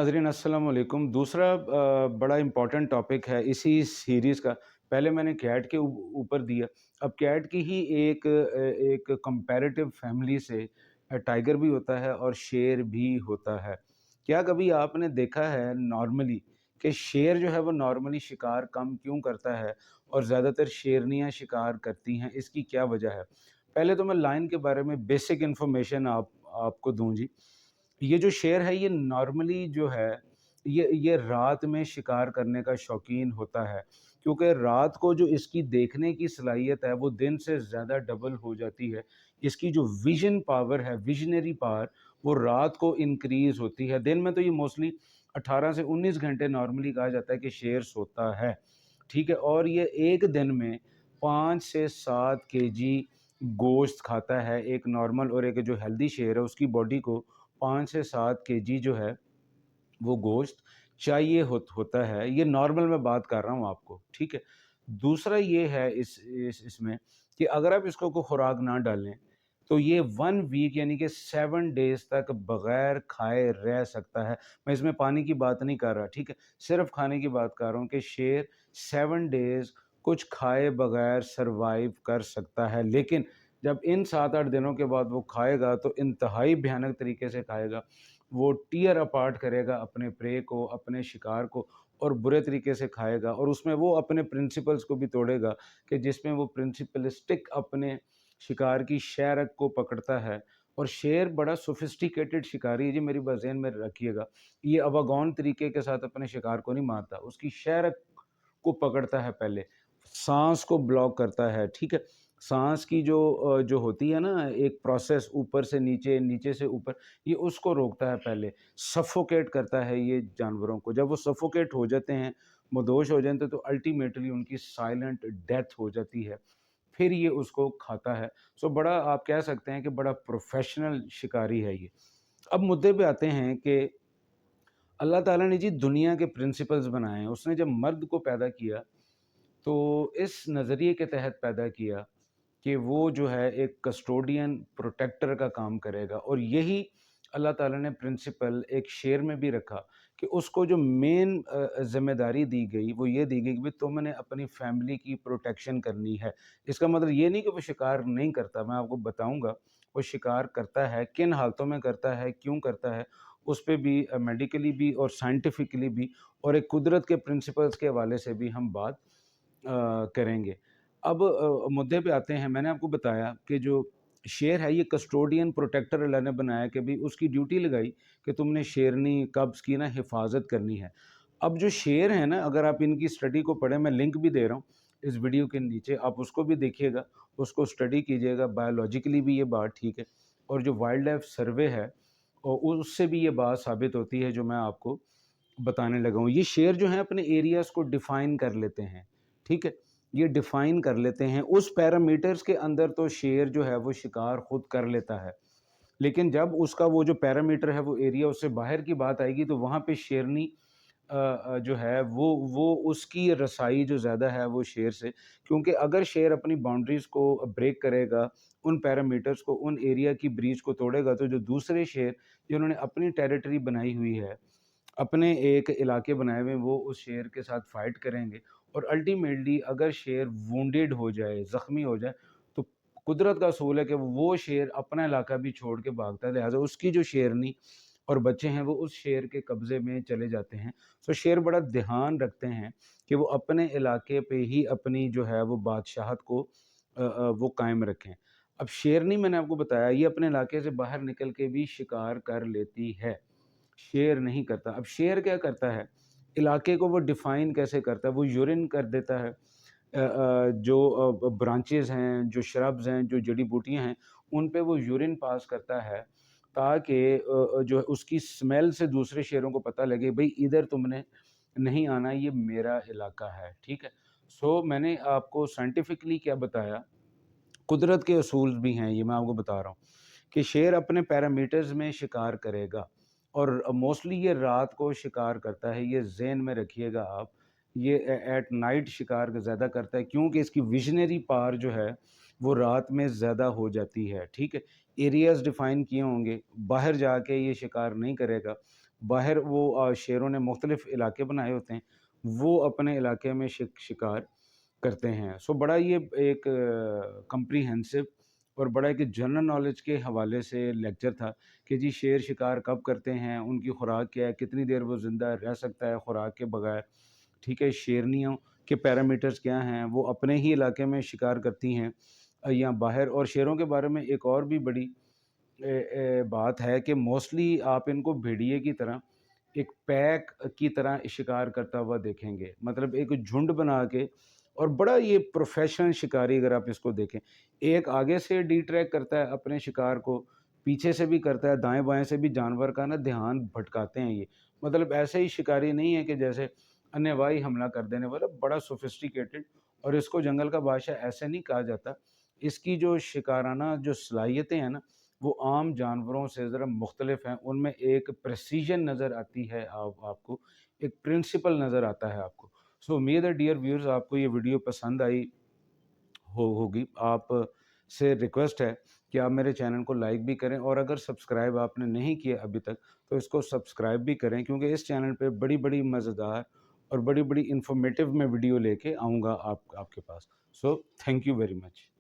नाज़रीन अस्सलाम वालेकुम। दूसरा बड़ा इम्पोर्टेंट टॉपिक है इसी सीरीज़ का। पहले मैंने कैट के ऊपर दिया, अब कैट की ही एक कंपैरेटिव फैमिली से टाइगर भी होता है और शेर भी होता है। क्या कभी आपने देखा है नॉर्मली कि शेर जो है वो नॉर्मली शिकार कम क्यों करता है और ज़्यादातर शेरनियाँ शिकार करती हैं, इसकी क्या वजह है? पहले तो मैं लाइन के बारे में बेसिक इन्फॉर्मेशन आपको दूँ जी। ये जो शेर है ये नॉर्मली जो है ये रात में शिकार करने का शौकीन होता है, क्योंकि रात को जो इसकी देखने की सलाहियत है वो दिन से ज़्यादा डबल हो जाती है। इसकी जो विज़न पावर है, विज़नरी पावर, वो रात को इंक्रीज़ होती है। दिन में तो ये मोस्टली 18 से 19 घंटे नॉर्मली कहा जाता है कि शेर सोता है, ठीक है? और ये एक दिन में 5 से 7 केजी गोश्त खाता है। एक नॉर्मल और एक जो हेल्दी शेर है उसकी बॉडी को 5 से 7 केजी जो है वो गोश्त चाहिए होता है। ये नॉर्मल मैं बात कर रहा हूँ आपको, ठीक है? दूसरा ये है इसमें कि अगर आप इसको कोई खुराक ना डालें, तो ये 1 वीक यानी कि 7 डेज़ तक बग़ैर खाए रह सकता है। मैं इसमें पानी की बात नहीं कर रहा, ठीक है? सिर्फ़ खाने की बात कर रहा हूँ कि शेर 7 डेज़ कुछ खाए बग़ैर सर्वाइव कर सकता है। लेकिन जब इन 7-8 दिनों के बाद वो खाएगा तो इंतहाई भयानक तरीके से खाएगा। वो टियर अपार्ट करेगा अपने प्रे को, अपने शिकार को, और बुरे तरीके से खाएगा, और उसमें वो अपने प्रिंसिपल्स को भी तोड़ेगा कि जिसमें वो प्रिंसिपलिस्टिक अपने शिकार की शेरक को पकड़ता है। और शेर बड़ा सोफिस्टिकेटेड शिकारी है जी, मेरी बात ज़हन में रखिएगा। ये अवागौन तरीके के साथ अपने शिकार को नहीं मारता, उसकी शेरक को पकड़ता है पहले, साँस को ब्लॉक करता है, ठीक है? साँस की जो होती है ना एक प्रोसेस, ऊपर से नीचे, नीचे से ऊपर, ये उसको रोकता है पहले, सफोकेट करता है ये जानवरों को। जब वो सफोकेट हो जाते हैं, मदहोश हो जाते हैं, तो अल्टीमेटली उनकी साइलेंट डेथ हो जाती है। फिर ये उसको खाता है। सो बड़ा आप कह सकते हैं कि बड़ा प्रोफ़ेशनल शिकारी है ये। अब मुद्दे पे आते हैं कि अल्लाह ताला ने जी दुनिया के प्रिंसिपल्स बनाए हैं। उसने जब मर्द को पैदा किया, तो इस नज़रिए के तहत पैदा किया कि वो जो है एक कस्टोडियन, प्रोटेक्टर का काम करेगा, और यही अल्लाह ताला ने प्रिंसिपल एक शेर में भी रखा कि उसको जो मेन ज़िम्मेदारी दी गई वो ये दी गई कि भई तुमने अपनी फैमिली की प्रोटेक्शन करनी है। इसका मतलब ये नहीं कि वो शिकार नहीं करता, मैं आपको बताऊँगा वो शिकार करता है, किन हालतों में करता है, क्यों करता है, उस पे भी मेडिकली भी और साइंटिफिकली भी, और एक कुदरत के प्रिंसिपल्स के हवाले से भी हम बात करेंगे। अब मुद्दे पे आते हैं। मैंने आपको बताया कि जो शेर है ये कस्टोडियन प्रोटेक्टर अल्लाह ने बनाया कि भई उसकी ड्यूटी लगाई कि तुमने शेरनी कब्ज़ की ना हिफ़ाज़त करनी है। अब जो शेर हैं ना, अगर आप इनकी स्टडी को पढ़ें, मैं लिंक भी दे रहा हूँ इस वीडियो के नीचे, आप उसको भी देखिएगा, उसको स्टडी कीजिएगा, बायोलॉजिकली भी ये बात ठीक है, और जो वाइल्ड लाइफ़ सर्वे है उससे भी ये बात साबित होती है जो मैं आपको बताने लगा हूँ। ये शेर जो हैं अपने एरियाज़ को डिफ़ाइन कर लेते हैं, ठीक है? ये डिफ़ाइन कर लेते हैं, उस पैरामीटर्स के अंदर तो शेर जो है वो शिकार खुद कर लेता है। लेकिन जब उसका वो जो पैरामीटर है, वो एरिया, उससे बाहर की बात आएगी, तो वहाँ पे शेरनी जो है वो उसकी रसाई जो ज़्यादा है वो शेर से, क्योंकि अगर शेर अपनी बाउंड्रीज़ को ब्रेक करेगा, उन पैरामीटर्स को, उन एरिया की ब्रीच को तोड़ेगा, तो जो दूसरे शेर जिन्होंने अपनी टेरिटरी बनाई हुई है, अपने एक इलाके बनाए हुए हैं, वो उस शेर के साथ फ़ाइट करेंगे, और अल्टीमेटली अगर शेर वुंडेड हो जाए, ज़ख्मी हो जाए, तो कुदरत का असूल है कि वो शेर अपना इलाका भी छोड़ के भागता है, लिहाज़ा उसकी जो शेरनी और बच्चे हैं वो उस शेर के कब्ज़े में चले जाते हैं। तो शेर बड़ा ध्यान रखते हैं कि वो अपने इलाके पे ही अपनी जो है वो बादशाहत को वो कायम रखें। अब शेरनी मैंने आपको बताया ये अपने इलाके से बाहर निकल के भी शिकार कर लेती है। शेर नहीं करता। अब शेर क्या करता है, इलाके को वो डिफ़ाइन कैसे करता है, वो यूरिन कर देता है। जो ब्रांचेज़ हैं, जो श्रब्स हैं, जो जड़ी-बूटियाँ हैं, उन पे वो यूरिन पास करता है, ताकि जो है उसकी स्मेल से दूसरे शेरों को पता लगे भई इधर तुमने नहीं आना, ये मेरा इलाका है, ठीक है? सो मैंने आपको साइंटिफिकली क्या बताया, कुदरत के असूल भी हैं, ये मैं आपको बता रहा हूँ कि शेर अपने पैरामीटर्स में शिकार करेगा, और मोस्टली ये रात को शिकार करता है, ये ज़हन में रखिएगा आप। ये एट नाइट शिकार ज़्यादा करता है, क्योंकि इसकी विज़नरी पावर जो है वो रात में ज़्यादा हो जाती है, ठीक है? एरियाज़ डिफ़ाइन किए होंगे, बाहर जाके ये शिकार नहीं करेगा। باہر وہ شیروں نے مختلف علاقے بنائے ہوتے ہیں، وہ اپنے علاقے میں شکار کرتے ہیں۔ سو بڑا یہ ایک کمپریہنسو اور بڑا ایک جنرل نالج کے حوالے سے لیکچر تھا کہ جی شیر شکار کب کرتے ہیں، ان کی خوراک کیا ہے، کتنی دیر وہ زندہ رہ سکتا ہے خوراک کے بغیر، ٹھیک ہے، شیرنیوں کے پیرامیٹرز کیا ہیں، وہ اپنے ہی علاقے میں شکار کرتی ہیں یا باہر۔ اور شیروں کے بارے میں ایک اور بھی بڑی بات ہے کہ موسٹلی آپ ان کو بھیڑیے کی طرح ایک پیک کی طرح شکار کرتا ہوا دیکھیں گے، مطلب ایک جھنڈ بنا کے، اور بڑا یہ پروفیشنل شکاری اگر آپ اس کو دیکھیں، ایک آگے سے ڈی ٹریک کرتا ہے اپنے شکار کو، پیچھے سے بھی کرتا ہے، دائیں بائیں سے بھی جانور کا نا دھیان بھٹکاتے ہیں یہ، مطلب ایسے ہی شکاری نہیں ہے کہ جیسے انوائی حملہ کر دینے والا، بڑا سوفسٹیکیٹڈ۔ اور اس کو جنگل کا بادشاہ ایسے نہیں کہا جاتا، اس کی جو شکارانہ جو صلاحیتیں ہیں نا وہ عام جانوروں سے ذرا مختلف ہیں، ان میں ایک پریسیجن نظر آتی ہے، آپ کو ایک پرنسپل نظر آتا ہے آپ کو۔ سو امید ہے ڈیئر ویورز آپ کو یہ ویڈیو پسند آئی ہوگی۔ آپ سے ریکویسٹ ہے کہ آپ میرے چینل کو لائک بھی کریں، اور اگر سبسکرائب آپ نے نہیں کیا ابھی تک تو اس کو سبسکرائب بھی کریں، کیونکہ اس چینل پہ بڑی بڑی مزیدار اور بڑی بڑی انفارمیٹیو میں ویڈیو لے کے آؤں گا آپ کے پاس۔ So thank you very much.